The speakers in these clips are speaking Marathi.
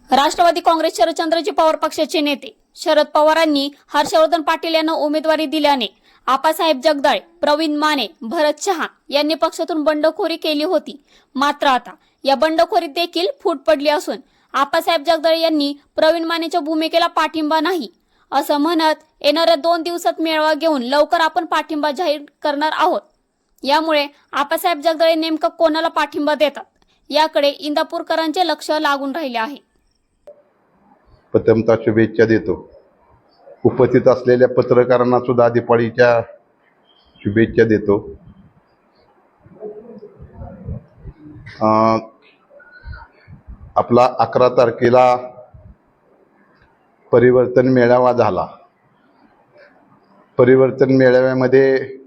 राष्ट्रवादी काँग्रेस शरदचंद्रजी पवार पक्षाचे नेते शरद पवारांनी हर्षवर्धन पाटील यांना उमेदवारी दिल्याने आपासाहेब जगदाळे, प्रवीण माने, भरत शहा यांनी पक्षातून बंडखोरी केली होती। मात्र आता या बंडखोरीत देखील फूट पडली असून आपासाहेब जगदाळे यांनी प्रवीण मानेच्या भूमिकेला पाठिंबा नाही असं म्हणत येणाऱ्या 2 दिवसात मेळावा घेऊन लवकर आपण पाठिंबा जाहीर करणार आहोत। यामुळे आपासाहेब जगदाळे नेमका कोणाला पाठिंबा देतात याकडे इंदापूरकरांचे लक्ष लागून राहिले आहे। प्रथमतः शुभेच्छा देतो। उपस्थित असलेल्या पत्रकारांना सुद्धा दिवाळीच्या शुभेच्छा देतो। आपला 11 तारखेला परिवर्तन मेळावा झाला। परिवर्तन मेळाव्यामध्ये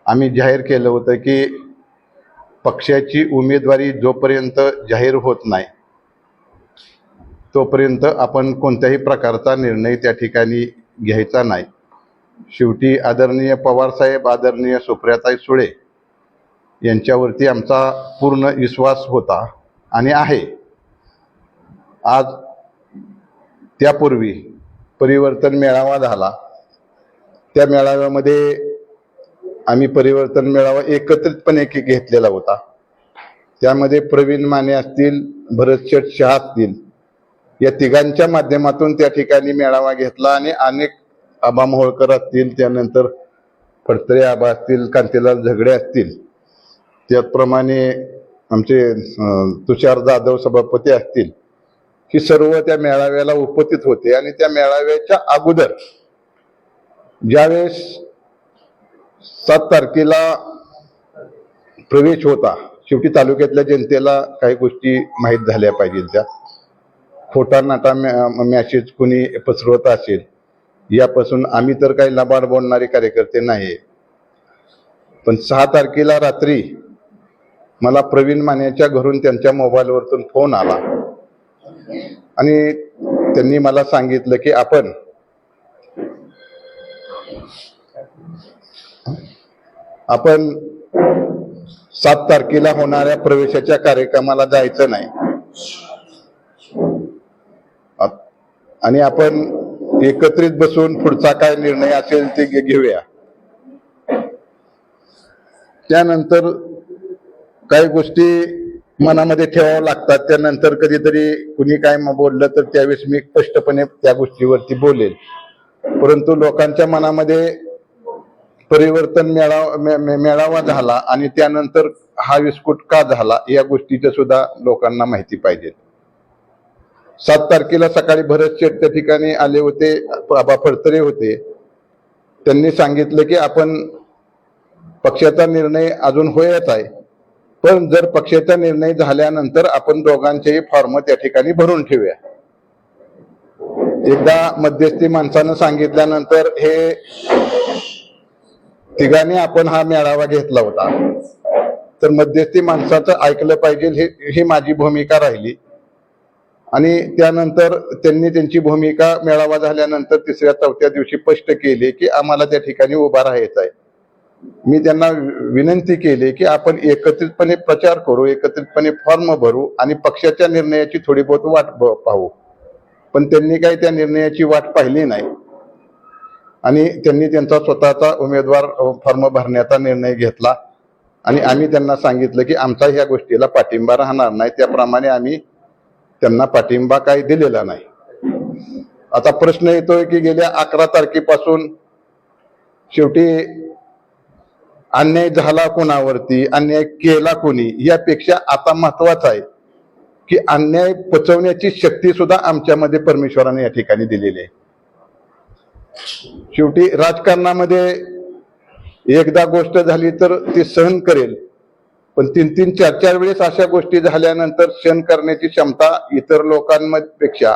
आम्ही जाहीर केलं होतं की पक्षाची उमेदवारी जोपर्यंत जाहीर होत नाही तोपर्यंत आपण कोणत्याही प्रकारचा निर्णय त्या ठिकाणी घ्यायचा नाही। शेवटी आदरणीय पवारसाहेब, आदरणीय सुप्रियाताई सुळे यांच्यावरती आमचा पूर्ण विश्वास होता आणि आहे। आज त्यापूर्वी परिवर्तन मेळावा झाला। त्या मेळाव्यामध्ये आम्ही परिवर्तन मेळावा एकत्रितपणे घेतलेला होता। त्यामध्ये प्रवीण माने असतील, भरत शहा असतील, या तिघांच्या माध्यमातून त्या ठिकाणी मेळावा घेतला आणि अनेक आबा मोहोळकर असतील, त्यानंतर फडतरे आबा असतील, कांतीलाल झगडे असतील, त्याचप्रमाणे आमचे तुषार जाधव सभापती असतील, ही सर्व त्या मेळाव्याला उपस्थित होते। आणि त्या मेळाव्याच्या अगोदर ज्यावेळेस 7 तारखेला प्रवेश होता, शेवटी तालुक्यातल्या जनतेला काही गोष्टी माहीत झाल्या पाहिजे। त्या खोटा नाटा मॅसेज कुणी पसरवत असेल यापासून आम्ही तर काही लबाड बोलणारे कार्यकर्ते नाही। पण 6 तारखेला रात्री मला प्रवीण मानेच्या घरून त्यांच्या मोबाईलवरून फोन आला आणि त्यांनी मला सांगितलं की आपण आपण 7 तारखेला होणाऱ्या प्रवेशाच्या कार्यक्रमाला जायचं नाही आणि आपण एकत्रित बसून पुढचा काय निर्णय असेल ते घेऊया। त्यानंतर काही गोष्टी मनामध्ये ठेवाव्या लागतात। त्यानंतर कधीतरी कुणी काय बोललं तर त्यावेळेस मी स्पष्टपणे त्या गोष्टीवरती बोलेल। परंतु लोकांच्या मनामध्ये परिवर्तन मेळावा झाला आणि त्यानंतर हा विस्फोट का झाला या गोष्टीचं सुद्धा लोकांना माहिती पाहिजे। 7 तारखेला सकाळी भरत शेठ त्या ठिकाणी आले होते, आबा फडतरे होते। त्यांनी सांगितलं की आपण पक्षाचा निर्णय अजून होयच आहे, पण जर पक्षाचा निर्णय झाल्यानंतर आपण दोघांचेही फॉर्म त्या ठिकाणी भरून ठेवूया। एकदा मध्यस्थी माणसानं सांगितल्यानंतर हे तिघांनी आपण हा मेळावा घेतला होता, तर मध्यस्थी माणसाचं ऐकलं पाहिजे ही माझी भूमिका राहिली। आणि त्यानंतर त्यांनी त्यांची भूमिका मेळावा झाल्यानंतर 3ऱ्या-4थ्या दिवशी स्पष्ट केली की आम्हाला त्या ठिकाणी उभा राहायचं आहे। मी त्यांना विनंती केली की आपण एकत्रितपणे प्रचार करू, एकत्रितपणे फॉर्म भरू आणि पक्षाच्या निर्णयाची थोडी बहुत वाट पाहू। पण त्यांनी काही त्या निर्णयाची वाट पाहिली नाही आणि त्यांनी त्यांचा स्वतःचा उमेदवार फॉर्म भरण्याचा निर्णय घेतला आणि आम्ही त्यांना सांगितलं की आमचा ह्या गोष्टीला पाठिंबा राहणार नाही। त्याप्रमाणे आम्ही त्यांना पाठिंबा काही दिलेला नाही। आता प्रश्न येतोय की गेल्या 11 तारखेपासून शेवटी अन्याय झाला कोणावरती, अन्याय केला कोणी, यापेक्षा आता महत्वाचं आहे की अन्याय पचवण्याची शक्ती सुद्धा आमच्यामध्ये परमेश्वराने या ठिकाणी दिलेली आहे। शेवटी राजकारणामध्ये एकदा गोष्ट झाली तर ती सहन करेल, पण 3-3, 4-4 वेळेस अशा गोष्टी झाल्यानंतर सहन करण्याची क्षमता इतर लोकांपेक्षा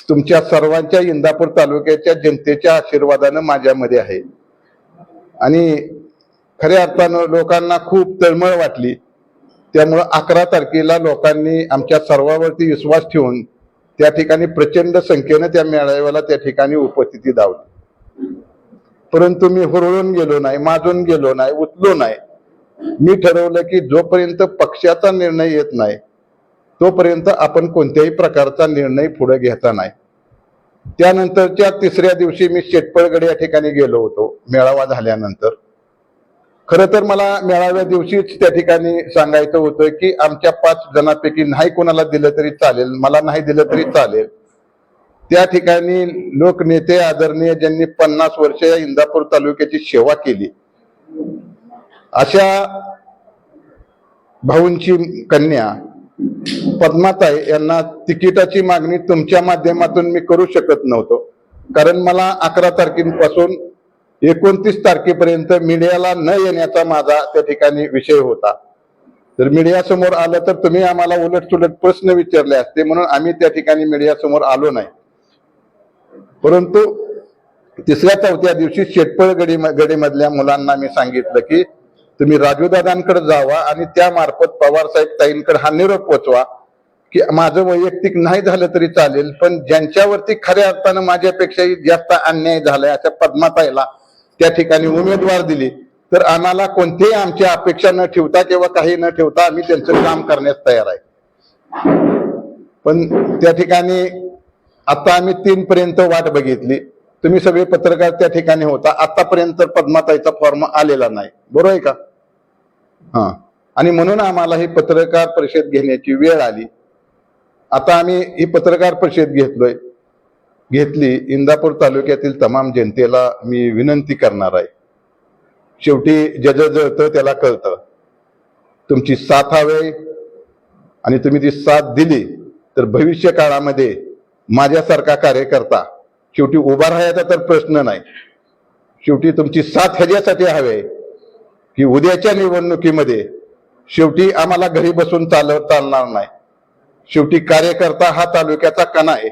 तुमच्या सर्वांच्या इंदापूर तालुक्याच्या जनतेच्या आशीर्वादानं माझ्यामध्ये आहे। आणि खऱ्या अर्थानं लोकांना खूप तळमळ वाटली। त्यामुळं 11 तारखेला लोकांनी आमच्या सर्वांवरती विश्वास ठेवून त्या ठिकाणी प्रचंड संख्येनं त्या मेळाव्याला त्या ठिकाणी उपस्थिती दावली। परंतु मी हुरळून गेलो नाही, माजून गेलो नाही, उतलो नाही। मी ठरवलं की जोपर्यंत पक्षाचा निर्णय येत नाही तोपर्यंत आपण कोणत्याही प्रकारचा निर्णय पुढे घ्यायचा नाही. त्यानंतरच्या तिसऱ्या दिवशी मी शेटपळगड या ठिकाणी गेलो होतो मेळावा झाल्यानंतर. खरं तर मला मेळाव्या दिवशीच त्या ठिकाणी सांगायचं होतं की आमच्या 5 जणांपैकी नाही कोणाला दिलं तरी चालेल, मला नाही दिलं तरी चालेल. त्या ठिकाणी लोकनेते आदरणीय ज्यांनी 50 वर्ष या इंदापूर तालुक्याची सेवा केली अशा भाऊंची कन्या पद्माताई यांना तिकिटाची मागणी तुमच्या माध्यमातून मी करू शकत नव्हतो. कारण मला 11 तारखेपासून 29 तारखेपर्यंत मीडियाला न येण्याचा माझा त्या ठिकाणी विषय होता. तर मीडिया समोर आलं तर तुम्ही आम्हाला उलटसुलट प्रश्न विचारले असते, म्हणून आम्ही त्या ठिकाणी मीडिया समोर आलो नाही. परंतु तिसऱ्या चौथ्या दिवशी शेटपळगडीमधल्या मुलांना मी सांगितलं की तुम्ही राजूदादांकडे जावा आणि त्या मार्फत पवार साहेब ताईंकडे हा निरोप पोचवा की माझं वैयक्तिक नाही झालं तरी चालेल, पण ज्यांच्यावरती खऱ्या अर्थानं माझ्यापेक्षाही जास्त अन्याय झालाय अशा पद्माताईला त्या ठिकाणी उमेदवार दिली तर आम्हाला कोणतीही आमची अपेक्षा न ठेवता किंवा काही न ठेवता आम्ही त्यांचं काम करण्यास तयार आहे. पण त्या ठिकाणी आता आम्ही 3 पर्यंत वाट बघितली. तुम्ही सगळे पत्रकार त्या ठिकाणी होता. आतापर्यंत पद्माताईचा फॉर्म आलेला नाही, बरोबर आहे का? हा. आणि म्हणून आम्हाला ही पत्रकार परिषद घेण्याची वेळ आली. आता आम्ही ही पत्रकार परिषद घेतली. इंदापूर तालुक्यातील तमाम जनतेला मी विनंती करणार आहे. शेवटी ज्याचं जळतं त्याला कळतं. तुमची साथ हवी आणि तुम्ही ती साथ दिली तर भविष्य काळामध्ये माझ्यासारखा कार्यकर्ता शेवटी उभा राहायचा तर प्रश्न नाही. शेवटी तुमची साथ ह्याच्यासाठी हवी की उद्याच्या निवडणुकीमध्ये शेवटी आम्हाला घरी बसून चालणार नाही. शेवटी कार्यकर्ता हा तालुक्याचा कणा आहे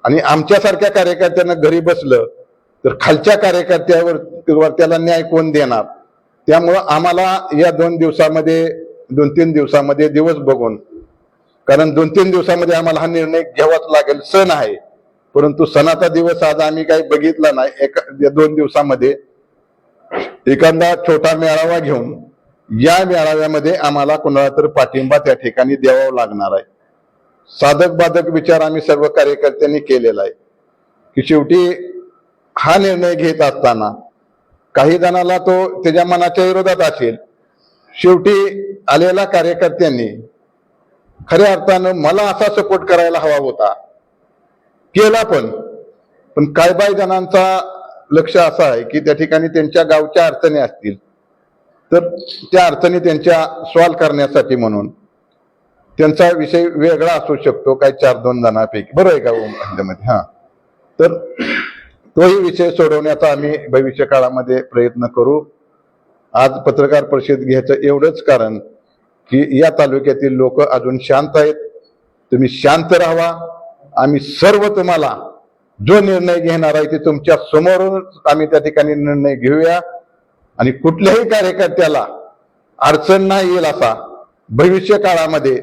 आणि आमच्यासारख्या कार्यकर्त्यांना घरी बसलं तर खालच्या कार्यकर्त्यावर त्याला न्याय कोण देणार? त्यामुळं आम्हाला या 2-3 दिवसामध्ये दिवस बघून, कारण 2-3 दिवसामध्ये आम्हाला हा निर्णय घ्यावाच लागेल. सण आहे, परंतु सणाचा दिवस आज आम्ही काही बघितला नाही. 2 दिवसामध्ये एखादा छोटा मेळावा घेऊन या मेळाव्यामध्ये आम्हाला कोणाला तर पाठिंबा त्या ठिकाणी द्यावा लागणार आहे. साधक बाधक विचार आम्ही सर्व कार्यकर्त्यांनी केलेला आहे की शेवटी हा निर्णय घेत असताना काही जणाला तो त्याच्या मनाच्या विरोधात असेल. शेवटी आलेल्या कार्यकर्त्यांनी खऱ्या अर्थानं मला असा सपोर्ट करायला हवा होता, केला पण काही जणांचा लक्ष असं आहे की त्या ठिकाणी त्यांच्या गावच्या अडचणी असतील तर त्या अडचणी त्यांच्या सॉल्व्ह करण्यासाठी म्हणून त्यांचा विषय वेगळा असू शकतो, काही 4-2 जणांपैकी, बरोबर आहे का? हा. तर तोही विषय सोडवण्याचा आम्ही भविष्य काळामध्ये प्रयत्न करू. आज पत्रकार परिषद घ्यायचं एवढंच कारण की या तालुक्यातील लोक अजून शांत आहेत. तुम्ही शांत राहावा. आम्ही सर्व तुम्हाला जो निर्णय घेणार आहे ते तुमच्या समोरूनच आम्ही त्या ठिकाणी निर्णय घेऊया आणि कुठल्याही कार्यकर्त्याला अडचण नाही येईल असा भविष्य काळामध्ये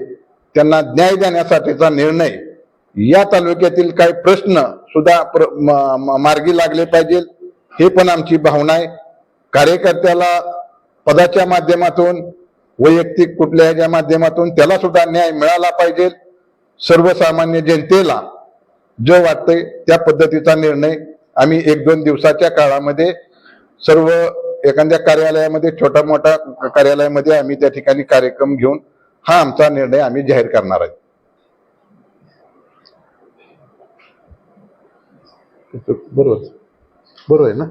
त्यांना न्याय देण्यासाठीचा निर्णय, या तालुक्यातील काही प्रश्न सुद्धा मार्गी लागले पाहिजे हे पण आमची भावना आहे. कार्यकर्त्याला पदाच्या माध्यमातून वैयक्तिक कुठल्याच्या माध्यमातून त्याला सुद्धा न्याय मिळाला पाहिजे. सर्वसामान्य जनतेला जो वाटतंय त्या पद्धतीचा निर्णय आम्ही 1-2 दिवसाच्या काळामध्ये सर्व एखाद्या कार्यालयामध्ये, छोटा मोठा कार्यालयामध्ये आम्ही त्या ठिकाणी कार्यक्रम घेऊन हा आमचा निर्णय आम्ही जाहीर करणार आहे. बरोबर आहे ना?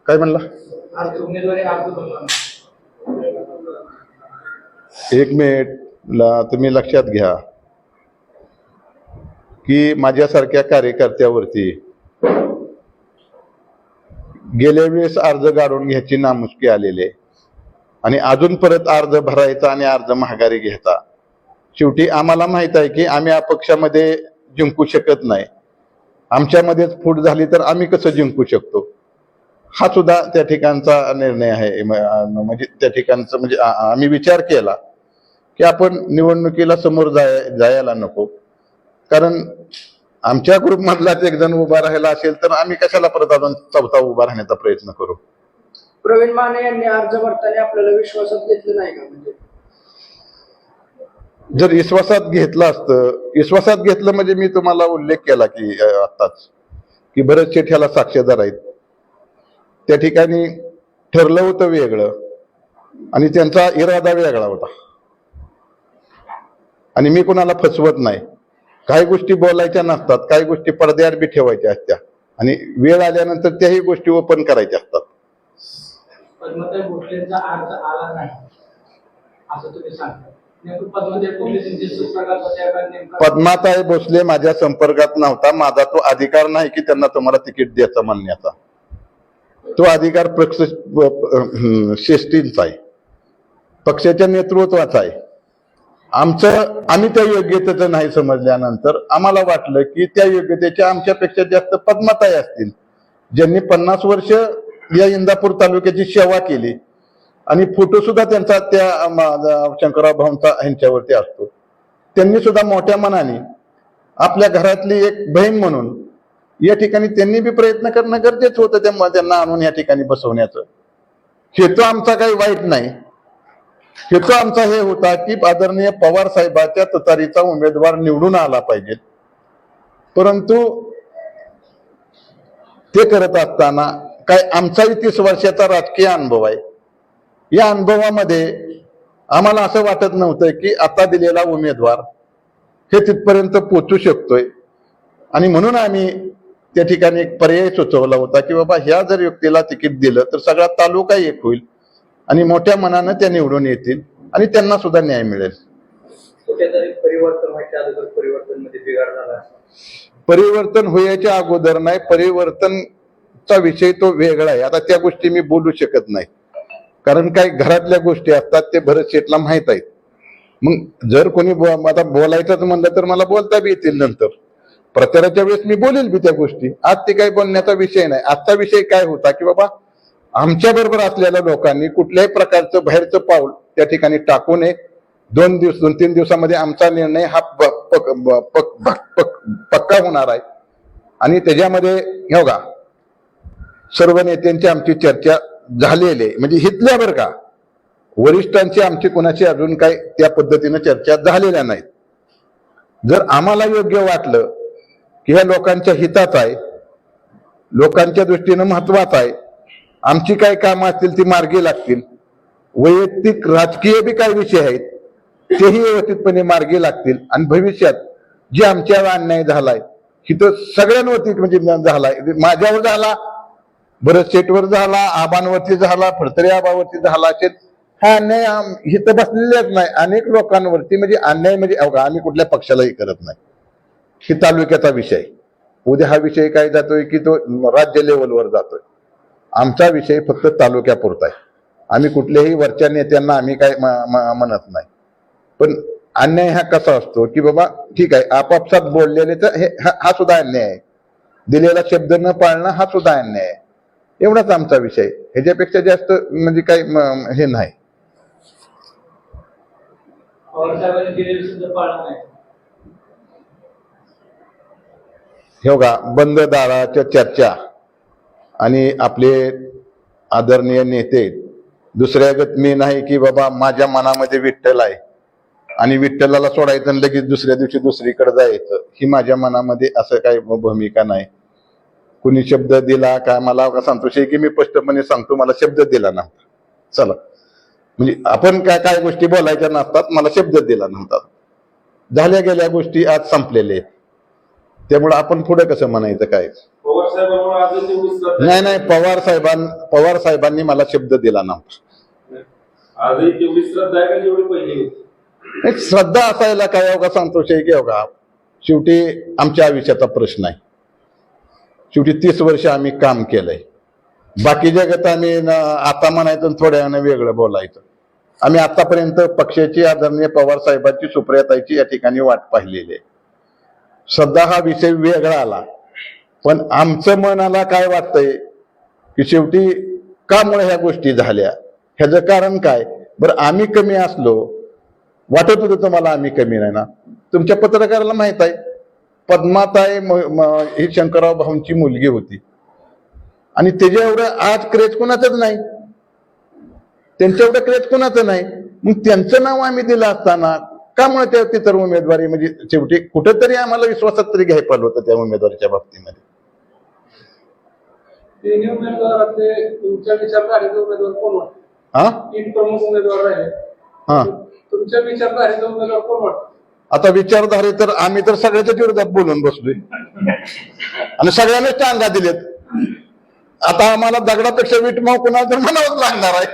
काय म्हणला? 1 मिनिट तुम्ही लक्षात घ्या की माझ्यासारख्या कार्यकर्त्यावरती गेल्या वेळेस अर्ज गाडून घ्यायची नामुष्की आलेली आहे आणि अजून परत अर्ज भरायचा आणि अर्ज माघारी घ्यायचा. शेवटी आम्हाला माहित आहे की आम्ही अपक्षामध्ये जिंकू शकत नाही. आमच्यामध्येच फूट झाली तर आम्ही कसं जिंकू शकतो? हा सुद्धा त्या ठिकाणचा निर्णय आहे. म्हणजे त्या ठिकाणचं म्हणजे आम्ही विचार केला की आपण निवडणुकीला समोर जायला नको, कारण आमच्या ग्रुप मधलाच एक जण उभा राहिला असेल तर आम्ही कशाला परत अजून चौथा उभा राहण्याचा प्रयत्न करू. प्रवीण माने यांनी अर्ज भरताना आपल्याला विश्वासात घेतलं नाही का? म्हणजे जर विश्वासात घेतलं असतं, विश्वासात घेतलं म्हणजे मी तुम्हाला उल्लेख केला की आत्ताच की बरेचसे ह्याला साक्षीदार आहेत. त्या ठिकाणी ठरलं होतं वेगळं आणि त्यांचा इरादा वेगळा होता. आणि मी कुणाला फसवत नाही. काही गोष्टी बोलायच्या नसतात, काही गोष्टी पडद्याआड बी ठेवायच्या असतात आणि वेळ आल्यानंतर त्याही गोष्टी ओपन करायच्या असतात. पद्मताई भोसलेंचा अर्ज आला नाही असं तुम्ही सांगता. नेमकं पद्मताई भोसले त्यांचे संपर्कात होत्या का? नेमकं पद्माताई भोसले माझ्या संपर्कात नव्हता. माझा तो अधिकार नाही की त्यांना तुम्हाला तिकीट द्यायचा म्हणण्याचा. तो अधिकार पक्ष श्रेष्ठींचा आहे, पक्षाच्या नेतृत्वाचा आहे. आम्ही त्या योग्यतेचं नाही समजल्यानंतर आम्हाला वाटलं की त्या योग्यतेच्या आमच्यापेक्षा जास्त पद्माताई असतील, ज्यांनी 50 वर्ष या इंदापूर तालुक्याची सेवा केली आणि फोटो सुद्धा त्यांचा त्या शंकरराव भाऊंचा ह्यांच्यावरती असतो. त्यांनी सुद्धा मोठ्या मनाने आपल्या घरातली एक बहीण म्हणून या ठिकाणी त्यांनी बी प्रयत्न करणं गरजेचं होतं त्यांना आणून या ठिकाणी बसवण्याचं. हेतू आमचा काही वाईट नाही. हेतू आमचा हे होता की आदरणीय पवार साहेबांच्या तुतारीचा उमेदवार निवडून आला पाहिजे. परंतु ते करत असताना काय आमचाही 30 वर्षाचा राजकीय अनुभव आहे. या अनुभवामध्ये आम्हाला असं वाटत नव्हतं की आता दिलेला उमेदवार हे तिथपर्यंत पोहोचू शकतोय आणि म्हणून आम्ही त्या ठिकाणी एक पर्याय सुचवला होता की बाबा ह्या जर व्यक्तीला तिकीट दिलं तर सगळा तालुका एक होईल आणि मोठ्या मनानं त्या निवडून येतील आणि त्यांना सुद्धा न्याय मिळेल. कुठेतरी परिवर्तन व्हायच्या अगोदर परिवर्तन मध्ये बिघाड झाला. परिवर्तन व्हायच्या अगोदर नाही, परिवर्तनचा विषय तो वेगळा आहे. आता त्या गोष्टी मी बोलू शकत नाही कारण काही घरातल्या गोष्टी असतात ते भरत शेठला माहित आहेत. मग जर कोणी आता बोलायचं म्हणलं तर मला बोलता बी येतील. नंतर प्रचाराच्या वेळेस मी बोलेल बी त्या गोष्टी. आज ते काही बोलण्याचा विषय नाही. आजचा विषय काय होता की बाबा आमच्या बरोबर असलेल्या लोकांनी कुठल्याही प्रकारचं बाहेरचं पाऊल त्या ठिकाणी टाकू नये. 2-3 दिवसामध्ये आमचा निर्णय हा पक्का होणार आहे आणि त्याच्यामध्ये हे बघा सर्व नेत्यांची आमची चर्चा झालेली आहे. म्हणजे हितल्या बरं का, वरिष्ठांची आमची कोणाची अजून काही त्या पद्धतीनं चर्चा झालेल्या नाहीत. जर आम्हाला योग्य वाटलं की ह्या लोकांच्या हितात आहे, लोकांच्या दृष्टीनं महत्वाचं आहे, आमची काय कामं असतील ती मार्गी लागतील, वैयक्तिक राजकीय बी काही विषय आहेत तेही व्यवस्थितपणे मार्गी लागतील आणि भविष्यात जे आमच्यावर अन्याय झालाय हिथं सगळ्यांवरती म्हणजे झालाय, माझ्यावर झाला, भरत शेठवर झाला, आबांवरती झाला, फडतरे आबावरती झाला असेल, हा अन्याय हिथं बसलेलाच नाही, अनेक लोकांवरती म्हणजे अन्याय म्हणजे आम्ही कुठल्या पक्षालाही करत नाही. ही तालुक्याचा विषय. उद्या हा विषय काय जातोय की तो राज्य लेवलवर जातोय. आमचा विषय फक्त तालुक्यापुरता आहे. आम्ही कुठल्याही वरच्या नेत्यांना आम्ही काय म्हणत नाही. पण अन्याय हा कसा असतो की बाबा ठीक आहे आपापसात बोललेले तर हा सुद्धा अन्याय आहे, दिलेला शब्द न पाळणं हा सुद्धा अन्याय आहे. एवढाच आमचा विषय, ह्याच्यापेक्षा जास्त म्हणजे काही हे नाही. हे बघा बंद दाराच्या चर्चा आणि आपले आदरणीय नेते दुसऱ्यागत मी नाही की बाबा माझ्या मनामध्ये विठ्ठल आहे आणि विठ्ठलाला सोडायचं आणि लगेच दुसऱ्या दिवशी दुसरीकडे जायचं, ही माझ्या मनामध्ये असं काही भूमिका नाही. कुणी शब्द दिला का मला संतोष आहे की मी स्पष्टपणे सांगतो मला शब्द दिला नव्हता. चला म्हणजे आपण काय गोष्टी बोलायच्या नसतात, मला शब्द दिला नव्हता. झाल्या गेल्या गोष्टी आज संपलेल्या आहेत. त्यामुळे आपण पुढे कसं म्हणायचं काय? नाही पवार साहेबांनी मला शब्द दिला नव्हता. श्रद्धा असायला काय अवघा संतोष आहे की अवघा शेवटी आमच्या आयुष्याचा प्रश्न आहे. शेवटी 30 वर्ष आम्ही काम केलंय. बाकी जगात आम्ही आता म्हणायचं थोड्या वेळानं वेगळं बोलायचं. आम्ही आतापर्यंत पक्षाची आदरणीय पवार साहेबांची सुप्रियाताईची या ठिकाणी वाट पाहिलेली आहे. श्रद्धा हा विषय वेगळा आला, पण आमचं मनाला काय वाटतंय की शेवटी का मुळे ह्या गोष्टी झाल्या, ह्याचं कारण काय? बरं आम्ही कमी असलो, वाटत होतं तुम्हाला आम्ही कमी नाही ना, तुमच्या पत्रकाराला माहित आहे पद्माताई ही शंकरराव भाऊंची मुलगी होती आणि त्याच्या एवढं आज क्रेज कोणाचंच नाही, त्यांच्या एवढं क्रेज कोणाचं नाही. मग त्यांचं नाव आम्ही दिलं असताना का मुळे त्या तिथं उमेदवारी म्हणजे शेवटी कुठेतरी आम्हाला विश्वासात तरी घ्यायला पाहिलं होतं त्या उमेदवारीच्या बाबतीमध्ये. तिन्ही उमेदवारातले तुमच्या विचारधारेचे उमेदवार कोण वाटतं? हा तीन प्रमुख उमेदवार राहिले, हा तुमच्या विचारधारेचा उमेदवार कोण वाटतं? आता विचारधारे तर आम्ही तर सगळ्याच्या विरोधात बोलून बसलोय आणि सगळ्यांनाच टांगा दिलेत. आता आम्हाला दगडापेक्षा विटमाव कुणाला तर म्हणावंच लागणार आहे.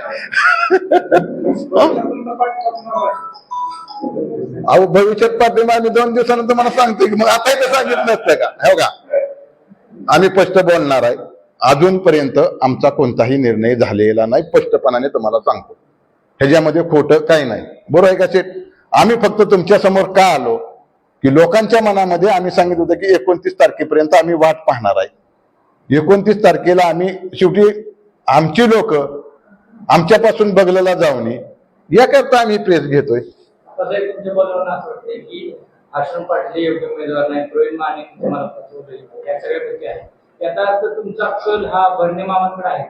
अहो भविष्यात पाठिंबा आम्ही 2 दिवसानंतर मला सांगतो की मग आता इथं सांगितलं नसतं का? हो का, आम्ही स्पष्ट बोलणार आहे. अजूनपर्यंत आमचा कोणताही निर्णय झालेला नाही, स्पष्टपणाने तुम्हाला सांगतो. ह्याच्यामध्ये खोटं काही नाही. बरोबर आहे का शेठ? आम्ही फक्त तुमच्या समोर का आलो की लोकांच्या मनामध्ये आम्ही सांगितलं होतं की 29 तारखेपर्यंत आम्ही वाट पाहणार आहे. 29 तारखेला आम्ही शेवटी आमची लोक आमच्यापासून बगलेला जाऊ नये याकरता आम्ही प्रेस घेतोय. तसंही तुमच्या बोलण्यावरून असं वाटतंय की आश्रम पाटील योग्य उमेदवार नाही, प्रवीण माने तुम्हाला फसवले, या सगळ्या गोष्टी आहेत. याचा अर्थ तुमचा कल हा भरणे मामांकडे आहे.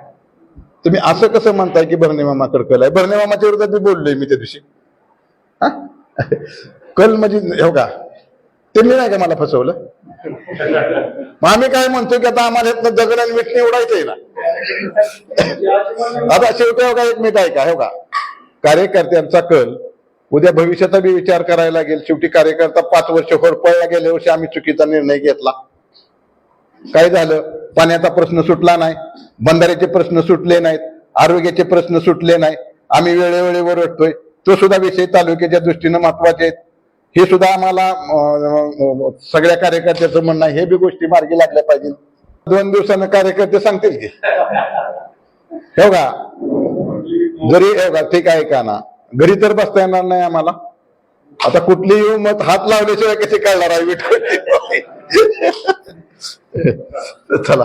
तुम्ही असं कसं म्हणताय की भरणे मामाकडे कल आहे? भरणे मामाच्या विरोधात मी बोललोय मी त्या दिवशी. कल म्हणजे हो का, त्यांनी नाही का मला फसवलं? मग आम्ही काय म्हणतो की आता आम्हाला जगन आणि मीठ निवडायचंय ना. आता शेवटी हो का, एक मिनिट आहे का, हो का, कार्यकर्त्यांचा कल उद्या भविष्याचा बी विचार करायला लागेल. शेवटी कार्यकर्ता 5 वर्ष होरपळला, गेल्या वर्षी आम्ही चुकीचा निर्णय घेतला. काय झालं? पाण्याचा प्रश्न सुटला नाही, बंधाऱ्याचे प्रश्न सुटले नाहीत, आरोग्याचे प्रश्न सुटले नाही. आम्ही वेळेवेळेवर ओरडतोय, तो सुद्धा विषय तालुक्याच्या दृष्टीनं महत्वाचे आहेत. हे सुद्धा आम्हाला सगळ्या कार्यकर्त्याचं म्हणणं आहे. हे बी गोष्टी मार्गी लागल्या पाहिजे. 2 दिवसानं कार्यकर्ते सांगतील की हो का, जरी हो का, ठीक आहे का ना, घरी तर बसता येणार नाही आम्हाला. आता कुठलीही मत हात लावल्याशिवाय कशी कळणार आहे विठ्ठल? चला.